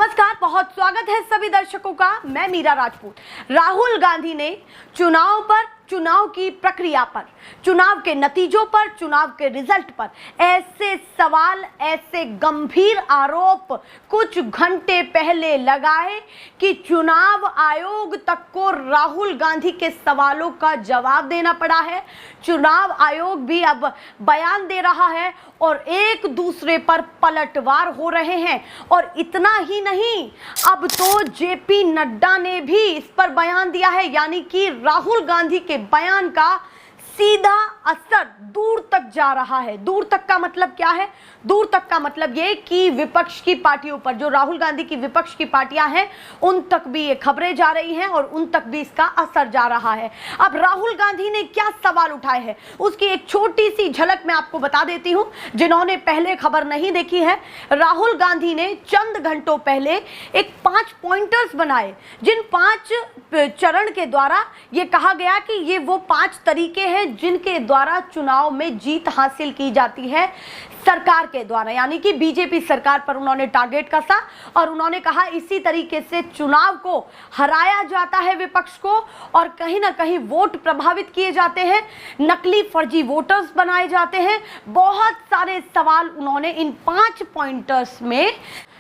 नमस्कार, बहुत स्वागत है सभी दर्शकों का। मैं मीरा राजपूत। राहुल गांधी ने चुनाव पर, चुनाव की प्रक्रिया पर, चुनाव के नतीजों पर, चुनाव के रिजल्ट पर ऐसे सवाल, ऐसे गंभीर आरोप कुछ घंटे पहले लगाए कि चुनाव आयोग तक को राहुल गांधी के सवालों का जवाब देना पड़ा है। चुनाव आयोग भी अब बयान दे रहा है और एक दूसरे पर पलटवार हो रहे हैं। और इतना ही नहीं, अब तो जेपी नड्डा ने भी इस पर बयान दिया है, यानी कि राहुल गांधी के बयान का सीधा असर दूर तक जा रहा है। दूर तक का मतलब क्या है? दूर तक का मतलब ये कि विपक्ष की पार्टियों पर, जो राहुल गांधी की विपक्ष की पार्टियां हैं, उन तक भी ये खबरें जा रही हैं और उन तक भी इसका असर जा रहा है। अब राहुल गांधी ने क्या सवाल उठाए हैं, उसकी एक छोटी सी झलक मैं आपको बता देती हूं, जिन्होंने पहले खबर नहीं देखी है। राहुल गांधी ने चंद घंटों पहले एक 5 पॉइंटर्स बनाए, जिन 5 चरण के द्वारा ये कहा गया कि ये वो 5 तरीके हैं जिनके द्वारा चुनाव में जीत हासिल की जाती है सरकार के द्वारा, यानी कि बीजेपी सरकार पर उन्होंने टारगेट कसा और उन्होंने कहा इसी तरीके से चुनाव को हराया जाता है विपक्ष को, और कहीं ना कहीं वोट प्रभावित किए जाते हैं, नकली फर्जी वोटर्स बनाए जाते हैं। बहुत सारे सवाल उन्होंने इन 5 पॉइंटर्स में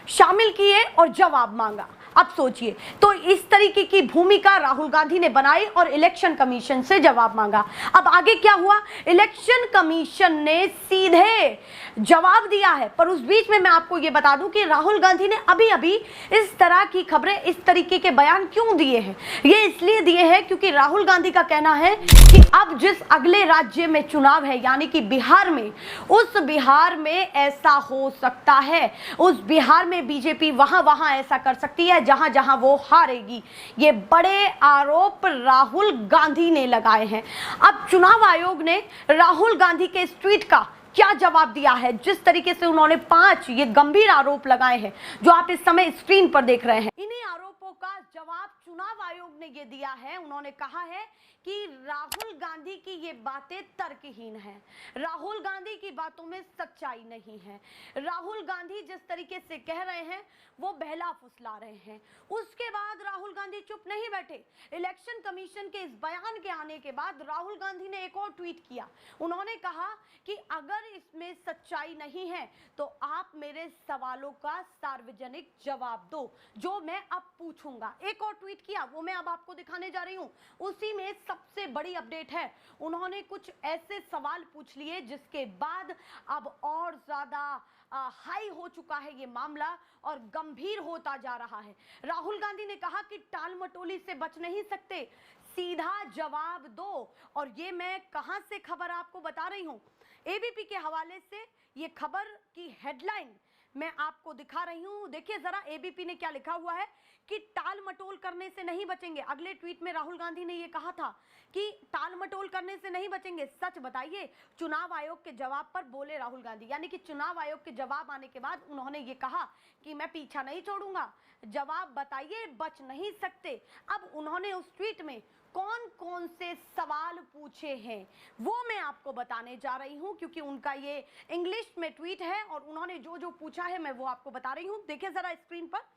शामिल किए और जवाब मांगा। अब सोचिए, तो इस तरीके की भूमिका राहुल गांधी ने बनाई और इलेक्शन कमीशन से जवाब मांगा। अब आगे क्या हुआ? इलेक्शन कमीशन ने सीधे जवाब दिया है, पर उस बीच में मैं आपको यह बता दूं कि राहुल गांधी ने अभी अभी इस तरह की खबरें, इस तरीके के बयान क्यों दिए हैं। ये इसलिए दिए हैं क्योंकि राहुल गांधी का कहना है कि अब जिस अगले राज्य में चुनाव है, यानी कि बिहार में, उस बिहार में ऐसा हो सकता है, उस बिहार में बीजेपी वहां ऐसा कर सकती है जहां जहां वो हारेगी। ये बड़े आरोप राहुल गांधी ने लगाए हैं। अब चुनाव आयोग ने राहुल गांधी के इस ट्वीट का क्या जवाब दिया है, जिस तरीके से उन्होंने 5 ये गंभीर आरोप लगाए हैं जो आप इस समय स्क्रीन पर देख रहे हैं, इन्हीं आरोपों का जवाब चुनाव आयोग ने ये दिया है। उन्होंने कहा है कि राहुल गांधी की ये बातें तर्कहीन हैं, राहुल गांधी की बातों में सच्चाई नहीं है, राहुल गांधी जिस तरीके से कह रहे हैं वो बहला फुसला रहे हैं। उसके बाद राहुल गांधी चुप नहीं बैठे। इलेक्शन कमीशन के इस बयान के आने के बाद राहुल गांधी ने एक और ट्वीट किया। उन्होंने कहा कि अगर इसमें सच्चाई नहीं है तो आप मेरे सवालों का सार्वजनिक जवाब दो, जो मैं अब पूछूंगा। एक और ट्वीट किया, वो मैं अब आपको दिखाने जा रही हूं। उसी में सबसे बड़ी अपडेट है, उन्होंने कुछ ऐसे सवाल पूछ लिए जिसके बाद अब और ज्यादा हाई हो चुका है ये मामला और गंभीर होता जा रहा है। राहुल गांधी ने कहा कि टाल मटोली से बच नहीं सकते, सीधा जवाब दो। और ये मैं कहां से खबर आपको बता रही हूं, एबीपी के हवाले से ये खबर की हेडलाइन मैं आपको दिखा रही हूं। देखिए जरा एबीपी ने क्या लिखा हुआ है कि टाल मटोल करने से नहीं बचेंगे। अगले ट्वीट में राहुल गांधी ने यह कहा था कि टाल मटोल करने से नहीं बचेंगे, सच बताइए। चुनाव आयोग के जवाब पर बोले राहुल गांधी, यानी कि चुनाव आयोग के जवाब आने के बाद उन्होंने ये कहा कि मैं पीछा नहीं छोड़ूंगा, जवाब बताइए, बच नहीं सकते। अब उन्होंने उस ट्वीट में कौन कौन से सवाल पूछे हैं वो मैं आपको बताने जा रही हूं, क्योंकि उनका ये इंग्लिश में ट्वीट है और उन्होंने जो जो पूछा है मैं वो आपको बता रही हूं। देखिए जरा स्क्रीन पर।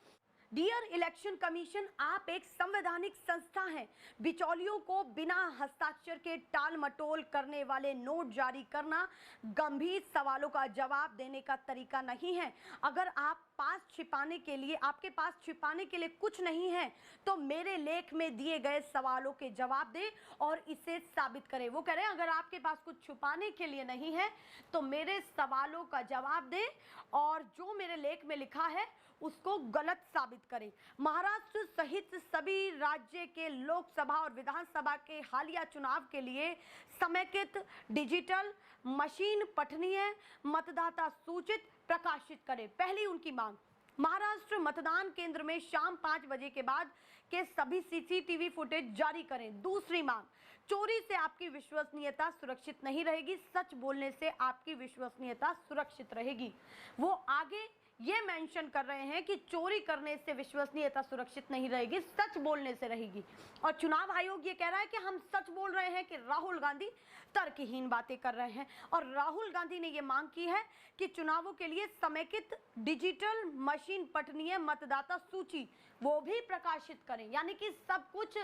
डियर इलेक्शन कमीशन, आप एक संवैधानिक संस्था हैं। बिचौलियों को बिना हस्ताक्षर के टाल मटोल करने वाले नोट जारी करना गंभीर सवालों का जवाब देने का तरीका नहीं है। अगर आप आपके पास छिपाने के लिए कुछ नहीं है तो मेरे लेख में दिए गए सवालों के जवाब दें और इसे साबित करें। वो कह रहे हैं अगर आपके पास कुछ छुपाने के लिए नहीं है तो मेरे सवालों का जवाब दें और जो मेरे लेख में लिखा है उसको गलत साबित करें। महाराष्ट्र सहित सभी राज्य के लोकसभा और विधानसभा के हालिया चुनाव के लिए समेकित डिजिटल मशीन पठनीय मतदाता सूचित प्रकाशित करें। पहली उनकी मांग, महाराष्ट्र मतदान केंद्र में शाम 5 बजे के बाद के सभी सीसीटीवी फुटेज जारी करें। दूसरी मांग, चोरी से आपकी विश्वसनीयता सुरक्षित नहीं रहेगी, सच बोलने से आपकी विश्वसनीयता सुरक्षित रहेगी। वो आगे ये मेंशन कर रहे हैं कि चोरी करने से विश्वसनीयता सुरक्षित नहीं रहेगी, सच बोलने से रहेगी। और चुनाव आयोग ये कह रहा है कि हम सच बोल रहे हैं कि राहुल गांधी तर्कहीन बातें कर रहे हैं। और राहुल गांधी ने ये मांग की है कि चुनावों के लिए समेकित डिजिटल मशीन पठनीय मतदाता सूची वो भी प्रकाशित करें, यानी कि सब कुछ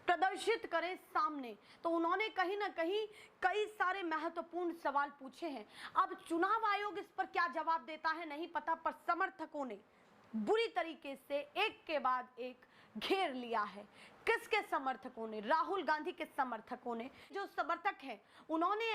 प्रदर्शित करें सामने। तो उन्होंने कहीं ना कहीं कई सारे महत्वपूर्ण सवाल पूछे हैं। अब चुनाव आयोग इस पर क्या जवाब देता है नहीं पता, पर समर्थकों ने बुरी तरीके से एक के बाद एक घेर लिया है। किसके समर्थकों ने? राहुल गांधी के समर्थकों ने। जो समर्थक हैं उन्होंने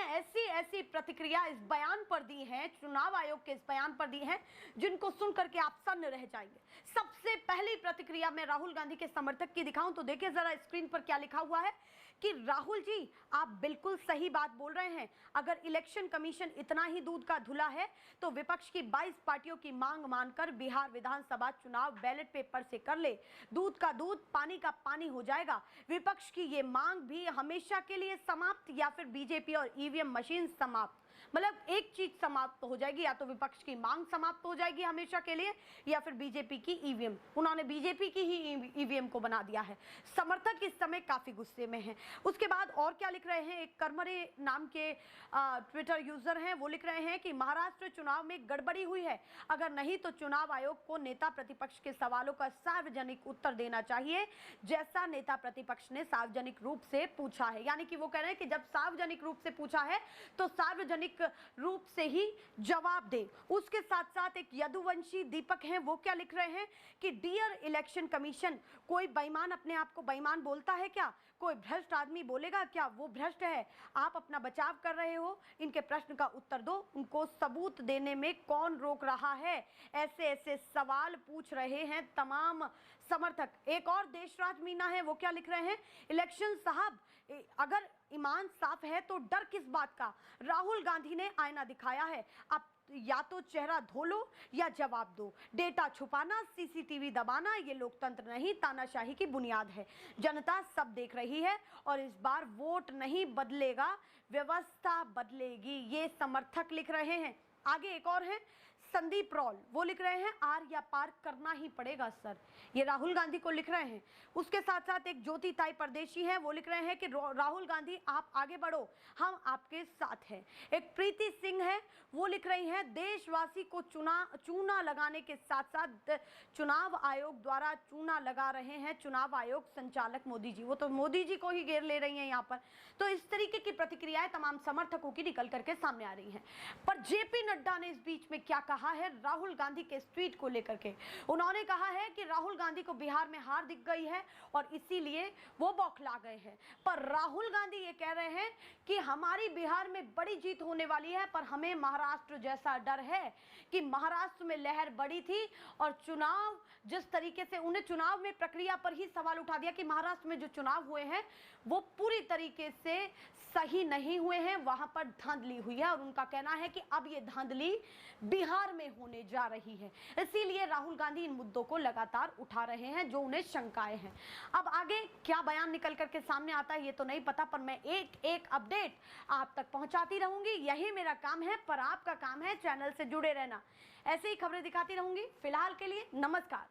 ऐसी प्रतिक्रिया इस बयान पर दी है, चुनाव आयोग के इस बयान पर दी है, जिनको सुनकर के आप सन्न रह जाएंगे। सबसे पहली प्रतिक्रिया मैं राहुल गांधी के समर्थक की दिखाऊं तो देखिए जरा स्क्रीन पर क्या लिखा हुआ है कि राहुल जी आप बिल्कुल सही बात बोल रहे हैं। अगर इलेक्शन कमीशन इतना ही दूध का धुला है तो विपक्ष की 22 पार्टियों की मांग मानकर बिहार विधानसभा चुनाव बैलेट पेपर से कर ले, दूध का दूध पानी का पानी हो जाएगा। विपक्ष की ये मांग भी हमेशा के लिए समाप्त या फिर बीजेपी और ईवीएम मशीन समाप्त। मतलब एक चीज समाप्त हो जाएगी, या तो विपक्ष की मांग समाप्त हो जाएगी हमेशा के लिए या फिर बीजेपी की ईवीएम। उन्होंने बीजेपी की ही ईवीएम को बना दिया है। समर्थक इस समय काफी गुस्से में हैं। उसके बाद और क्या लिख रहे हैं, एक करमरे नाम के ट्विटर यूजर हैं, वो लिख रहे हैं कि महाराष्ट्र चुनाव में गड़बड़ी हुई है, अगर नहीं तो चुनाव आयोग को नेता प्रतिपक्ष के सवालों का सार्वजनिक उत्तर देना चाहिए, जैसा नेता प्रतिपक्ष ने सार्वजनिक रूप से पूछा है। यानी कि वो कह रहे हैं कि जब सार्वजनिक रूप से पूछा है तो सार्वजनिक रूप से ही जवाब दे। उसके साथ साथ एक यदुवंशी दीपक हैं, वो क्या लिख रहे हैं कि डियर इलेक्शन कमीशन, कोई बेईमान अपने आप को बेईमान बोलता है क्या? कोई भ्रष्ट आदमी बोलेगा क्या वो भ्रष्ट है? आप अपना बचाव कर रहे हो, इनके प्रश्न का उत्तर दो, उनको सबूत देने में कौन रोक रहा है? ऐसे ऐसे सवाल पूछ रहे हैं तमाम समर्थक। एक और देशराज मीना है, वो क्या लिख रहे हैं, इलेक्शन साहब अगर ईमान साफ है तो डर किस बात का? राहुल गांधी ने आईना दिखाया है, अब या तो चेहरा धो लो या जवाब दो। डेटा छुपाना, सीसीटीवी दबाना ये लोकतंत्र नहीं, तानाशाही की बुनियाद है। जनता सब देख रही है और इस बार वोट नहीं बदलेगा, व्यवस्था बदलेगी, ये समर्थक लिख रहे हैं। आगे एक और है संदीप रॉल, वो लिख रहे हैं आर या पार करना ही पड़ेगा सर, ये राहुल गांधी को लिख रहे हैं। उसके साथ साथ एक ज्योति ताई परदेशी है, वो लिख रहे हैं कि राहुल गांधी आप आगे बढ़ो, हम आपके साथ हैं। एक प्रीति सिंह है, वो लिख रही हैं देशवासी को चूना लगाने के साथ साथ चुनाव आयोग द्वारा चूना लगा रहे हैं चुनाव आयोग संचालक मोदी जी, वो तो मोदी जी को ही घेर ले रही हैं यहाँ पर। तो इस तरीके की प्रतिक्रियाएं तमाम समर्थकों की निकल करके सामने आ रही हैं। पर जेपी नड्डा ने इस बीच में क्या कहा है राहुल गांधी के इस ट्वीट को लेकर के? उन्होंने कहा है कि राहुल गांधी को बिहार में हार दिख गई है और इसीलिए वो बौखला गए हैं। पर राहुल गांधी ये कह रहे हैं कि हमारी बिहार में बड़ी जीत होने वाली है, पर हमें महाराष्ट्र जैसा डर है कि महाराष्ट्र में लहर बड़ी थी और चुनाव जिस तरीके से उन्हें चुनाव में प्रक्रिया पर ही सवाल उठा दिया कि महाराष्ट्र में जो चुनाव हुए हैं वो पूरी तरीके से सही नहीं हुए हैं, वहां पर धांधली हुई है। और उनका कहना है कि अब ये धांधली बिहार में होने जा रही है, इसीलिए राहुल गांधी इन मुद्दों को लगातार उठा रहे हैं जो उन्हें शंकाएं हैं। अब आगे क्या बयान निकल करके सामने आता है ये तो नहीं पता, पर मैं एक एक अपडेट आप तक पहुंचाती रहूंगी, यही मेरा काम है। पर आपका काम है चैनल से जुड़े रहना, ऐसे ही खबरें दिखाती रहूंगी। फिलहाल के लिए नमस्कार।